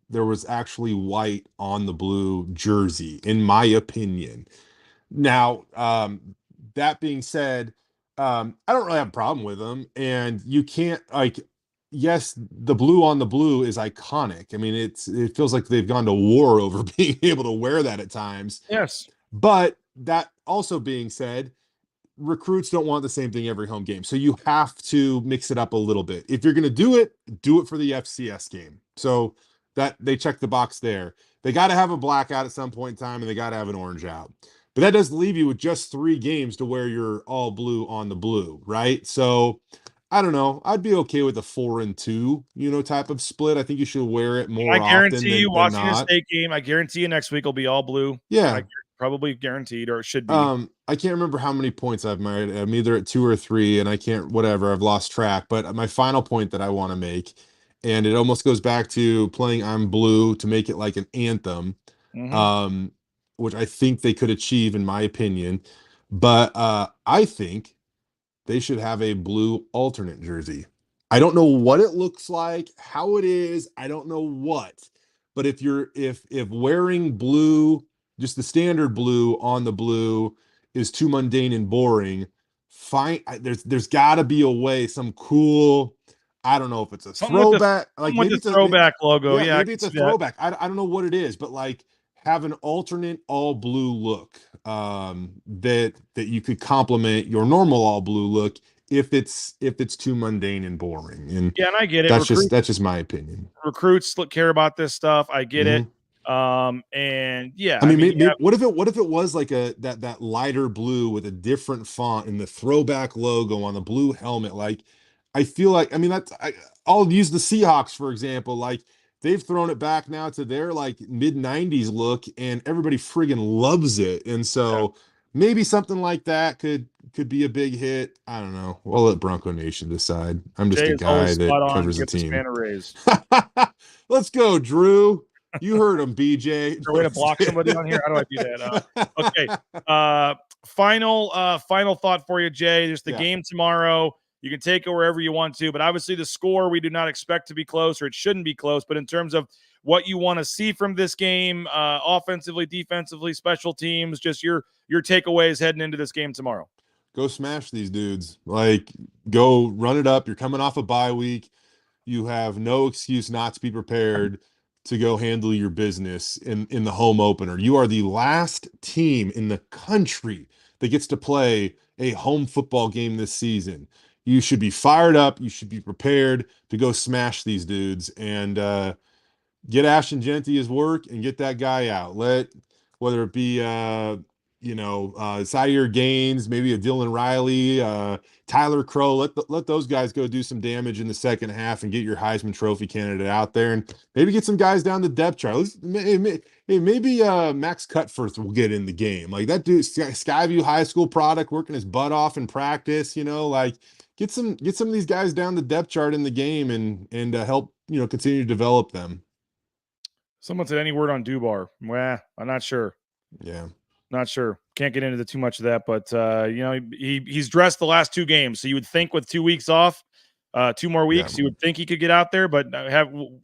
there was actually white on the blue jersey, in my opinion. Now, that being said, I don't really have a problem with them. And you can't, yes, the blue on the blue is iconic. I mean, it feels like they've gone to war over being able to wear that at times. Yes. But that also being said, recruits don't want the same thing every home game. So you have to mix it up a little bit. If you're going to do it for the FCS game. So that they check the box there. They got to have a blackout at some point in time, and they got to have an orange out. But that does leave you with just 3 games to wear your all blue on the blue, right? So I don't know. I'd be okay with a 4-2, type of split. I think you should wear it more often. I guarantee you, watching a state game, I guarantee you next week will be all blue. Yeah, probably guaranteed, or it should be. I can't remember how many points I've made. I'm either at 2 or 3, and I can't. Whatever. I've lost track. But my final point that I want to make, and it almost goes back to playing "I'm Blue" to make it like an anthem. Mm-hmm. Which I think they could achieve, in my opinion. But I think they should have a blue alternate jersey. I don't know what it looks like, how it is. I don't know what. But if wearing blue, just the standard blue on the blue, is too mundane and boring, fine. There's got to be a way, some cool. I don't know if it's a throwback, maybe it's a throwback logo. Yeah, maybe it's a throwback. I don't know what it is, but like, have an alternate all blue look that you could complement your normal all blue look if it's too mundane and boring. And yeah, and I get it. That's just my opinion. Recruits care about this stuff. I get it. And yeah, I mean, what if it was like that lighter blue with a different font and the throwback logo on the blue helmet? Like, I feel like, I'll use the Seahawks, for example. Like, they've thrown it back now to their like mid-90s look, and everybody friggin' loves it. And so maybe something like that could be a big hit. I don't know. We'll let Bronco Nation decide. I'm just a guy that covers the team. Let's go, Drew. You heard him, BJ. Is there a way to block somebody on here? How do I do that? Okay. Final thought for you, Jay. There's the game tomorrow. You can take it wherever you want to, but obviously the score we do not expect to be close, or it shouldn't be close. But in terms of what you want to see from this game, offensively, defensively, special teams, just your takeaways heading into this game tomorrow. Go smash these dudes. Like, go run it up. You're coming off a bye week. You have no excuse not to be prepared to go handle your business in the home opener. You are the last team in the country that gets to play a home football game this season. You should be fired up. You should be prepared to go smash these dudes and get Ashton Genty his work and get that guy out. Whether it be Zaire Gaines, maybe a Dylan Riley, Tyler Crow. Let those guys go do some damage in the second half and get your Heisman Trophy candidate out there, and maybe get some guys down the depth chart. Maybe Max Cutforth will get in the game. Like that dude, Skyview High School product, working his butt off in practice. Get some of these guys down the depth chart in the game and help continue to develop them. Someone said any word on Dubar. Well, I'm not sure. Yeah. Not sure. Can't get into too much of that, but he's dressed the last 2 games. So you would think with 2 weeks off, 2 more weeks, you would think he could get out there, but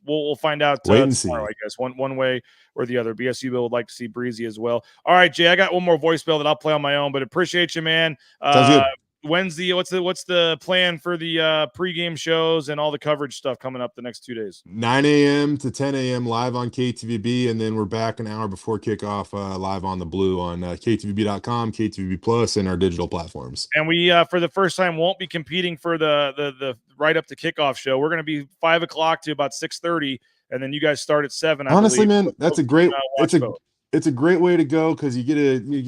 we'll find out Wait and tomorrow, see. I guess, one way or the other. BSU Bill would like to see Breezy as well. All right, Jay, I got one more voicemail that I'll play on my own, but appreciate you, man. Sounds good. What's the plan for the pregame shows and all the coverage stuff coming up the next 2 days? 9 a.m. to 10 a.m. live on KTVB, and then we're back an hour before kickoff live on the Blue on KTVB.com, KTVB Plus, and our digital platforms. And we, for the first time, won't be competing for the right up to kickoff show. We're going to be 5 o'clock to about 6:30, and then you guys start at 7. Honestly, man, that's a great. It's a great way to go because you get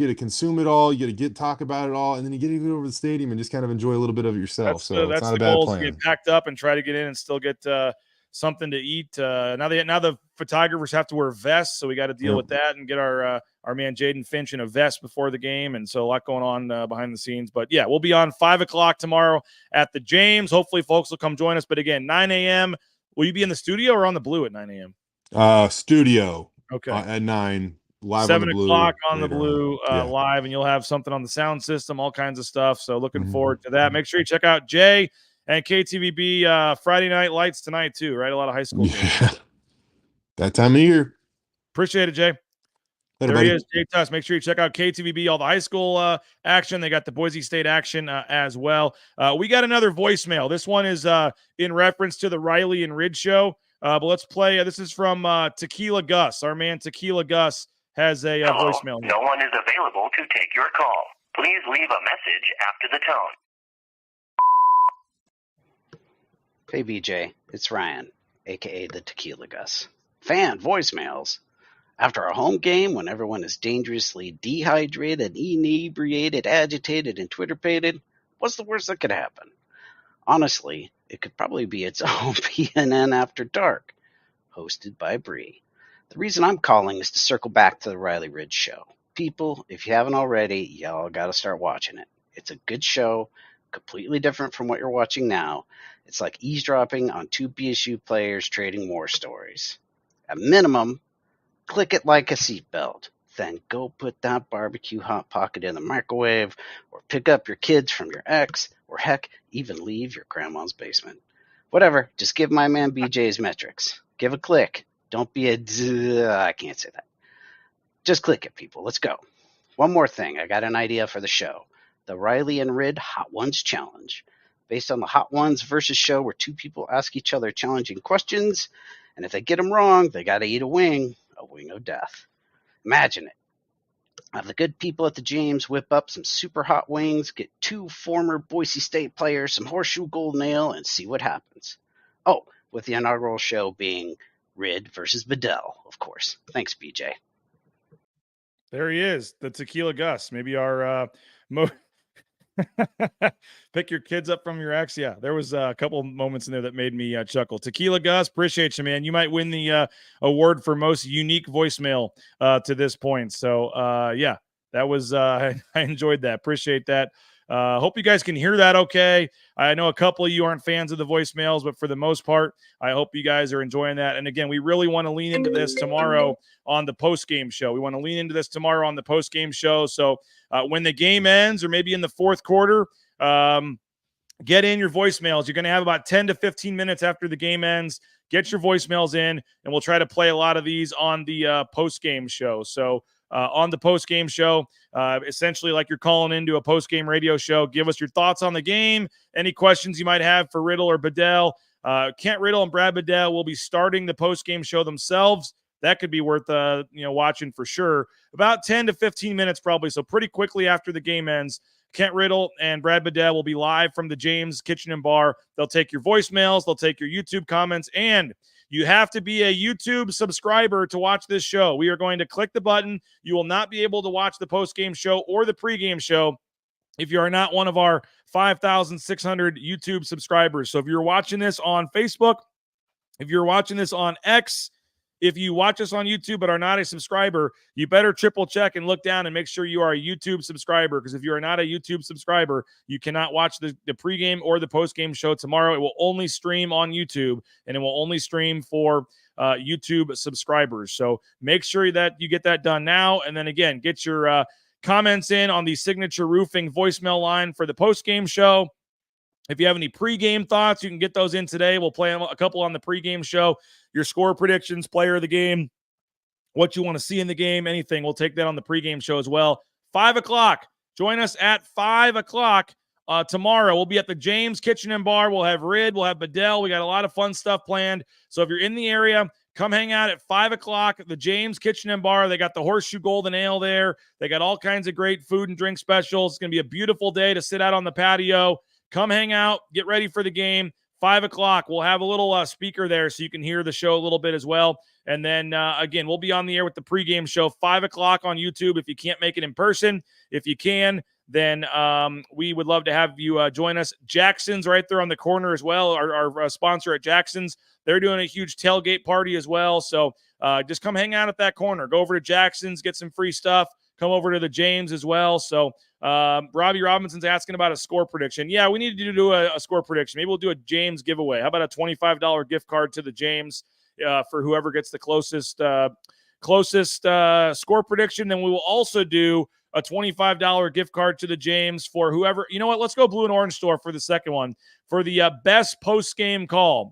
to consume it all, you get to talk about it all, and then you get to go over the stadium and just kind of enjoy a little bit of it yourself. So it's not a bad plan. To get packed up and try to get in and still get something to eat. Now the photographers have to wear vests, so we got to deal with that and get our man Jaden Finch in a vest before the game, and so a lot going on behind the scenes. But yeah, we'll be on 5 o'clock tomorrow at the James. Hopefully, folks will come join us. But again, 9 a.m. Will you be in the studio or on the Blue at 9 a.m.? Studio. Okay. At 9. Live 7 on the o'clock on the Blue live, and you'll have something on the sound system, all kinds of stuff. So looking forward to that. Make sure you check out Jay and KTVB Friday Night Lights tonight too, right? A lot of high school games. That time of year. Appreciate it, Jay. Later, there he buddy. is, Jay Tust. Make sure you check out KTVB, all the high school action. They got the Boise State action as well. We got another voicemail. This one is in reference to the Riley and Ridge show. But let's play. This is from Tequila Gus. Our man Tequila Gus has a voicemail. No one is available to take your call. Please leave a message after the tone. Hey, BJ. It's Ryan, a.k.a. the Tequila Gus. Fan voicemails. After a home game when everyone is dangerously dehydrated, inebriated, agitated, and Twitter-pated, what's the worst that could happen? Honestly, it could probably be its own BNN After Dark, hosted by Bree. The reason I'm calling is to circle back to the Riley Ridge show. People, if you haven't already, y'all got to start watching it. It's a good show, completely different from what you're watching now. It's like eavesdropping on 2 BSU players trading war stories. At minimum, click it like a seatbelt. Then go put that barbecue Hot Pocket in the microwave, or pick up your kids from your ex, or heck, even leave your grandma's basement. Whatever, just give my man BJ's metrics. Give a click. Don't be I can't say that. Just click it, people. Let's go. One more thing. I got an idea for the show. The Riley and Rid Hot Ones Challenge. Based on the Hot Ones versus show where 2 people ask each other challenging questions, and if they get them wrong, they got to eat a wing of death. Imagine it. Have the good people at the James whip up some super hot wings, get 2 former Boise State players some horseshoe golden ale, and see what happens. Oh, with the inaugural show being Rid versus Bedell, of course. Thanks, BJ. There he is, the Tequila Gus. Maybe our pick your kids up from your ex. Yeah, there was a couple moments in there that made me chuckle. Tequila Gus, appreciate you, man. You might win the award for most unique voicemail to this point. So, yeah, that was I enjoyed that. Appreciate that. Hope you guys can hear that okay. I know a couple of you aren't fans of the voicemails, but for the most part, I hope you guys are enjoying that. And again, we really want to lean into this tomorrow on the post-game show. We want to lean into this tomorrow on the post-game show. So when the game ends or maybe in the fourth quarter, get in your voicemails. You're going to have about 10 to 15 minutes after the game ends. Get your voicemails in, and we'll try to play a lot of these on the post-game show. So on the post-game show, essentially like you're calling into a post-game radio show. Give us your thoughts on the game, any questions you might have for Riddle or Bedell. Kent Riddle and Brad Bedell will be starting the post-game show themselves. That could be worth watching for sure. About 10 to 15 minutes probably, so pretty quickly after the game ends. Kent Riddle and Brad Bedell will be live from the James Kitchen and Bar. They'll take your voicemails, they'll take your YouTube comments, and You have to be a YouTube subscriber to watch this show. We are going to click the button. You will not be able to watch the post-game show or the pre-game show if you are not one of our 5,600 YouTube subscribers. So if you're watching this on Facebook, if you're watching this on X, if you watch us on YouTube but are not a subscriber, you better triple check and look down and make sure you are a YouTube subscriber, because if you are not a YouTube subscriber, you cannot watch the pregame or the postgame show tomorrow. It will only stream on YouTube, and it will only stream for YouTube subscribers. So make sure that you get that done now. And then again, get your comments in on the Signature Roofing voicemail line for the postgame show. If you have any pregame thoughts, you can get those in today. We'll play a couple on the pregame show. Your score predictions, player of the game, what you want to see in the game, anything. We'll take that on the pregame show as well. 5 o'clock. Join us at 5 o'clock tomorrow. We'll be at the James Kitchen and Bar. We'll have Rid. We'll have Bedell. We got a lot of fun stuff planned. So if you're in the area, come hang out at 5 o'clock at the James Kitchen and Bar. They got the Horseshoe Golden Ale there. They got all kinds of great food and drink specials. It's going to be a beautiful day to sit out on the patio. Come hang out, get ready for the game. 5 o'clock, we'll have a little speaker there so you can hear the show a little bit as well. And then, again, we'll be on the air with the pregame show, 5 o'clock on YouTube if you can't make it in person. If you can, then we would love to have you join us. Jackson's right there on the corner as well, our sponsor at Jackson's. They're doing a huge tailgate party as well. So just come hang out at that corner. Go over to Jackson's, get some free stuff. Come over to the James as well. So Robbie Robinson's asking about a score prediction. Yeah, we need to do a score prediction. Maybe we'll do a James giveaway. How about a $25 gift card to the James for whoever gets the closest score prediction? Then we will also do a $25 gift card to the James for whoever. You know what? Let's go Blue and Orange Store for the second one. For the best post-game call,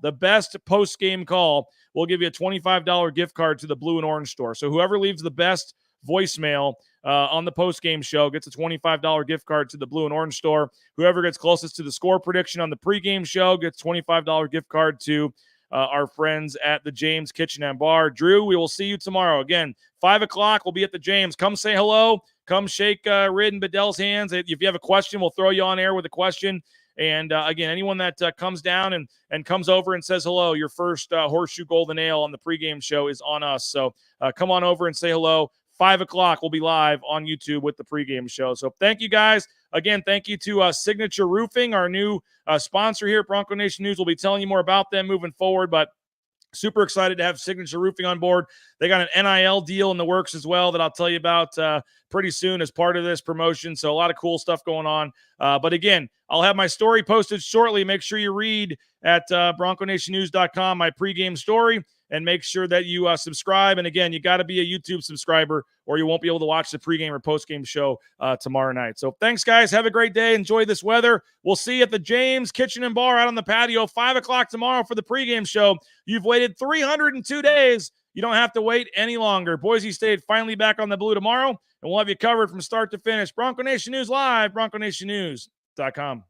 we'll give you a $25 gift card to the Blue and Orange Store. So whoever leaves the best voicemail on the post-game show gets a $25 gift card to the Blue and Orange Store. Whoever gets closest to the score prediction on the pregame show gets $25 gift card to our friends at the James Kitchen and Bar. Drew, we will see you tomorrow. Again, 5 o'clock, we'll be at the James. Come say hello. Come shake Rid and Bedell's hands. If you have a question, we'll throw you on air with a question. And again, anyone that comes down and comes over and says hello, your first Horseshoe Golden Ale on the pregame show is on us. So come on over and say hello. 5 o'clock, we'll be live on YouTube with the pregame show. So thank you, guys. Again, thank you to Signature Roofing, our new sponsor here at Bronco Nation News. We'll be telling you more about them moving forward, but super excited to have Signature Roofing on board. They got an NIL deal in the works as well that I'll tell you about pretty soon as part of this promotion. So a lot of cool stuff going on. But again, I'll have my story posted shortly. Make sure you read at BroncoNationNews.com my pregame story. And make sure that you subscribe. And again, you got to be a YouTube subscriber or you won't be able to watch the pregame or postgame show tomorrow night. So thanks, guys. Have a great day. Enjoy this weather. We'll see you at the James Kitchen and Bar out on the patio, 5 o'clock tomorrow for the pregame show. You've waited 302 days. You don't have to wait any longer. Boise State finally back on the blue tomorrow, and we'll have you covered from start to finish. Bronco Nation News Live, BroncoNationNews.com.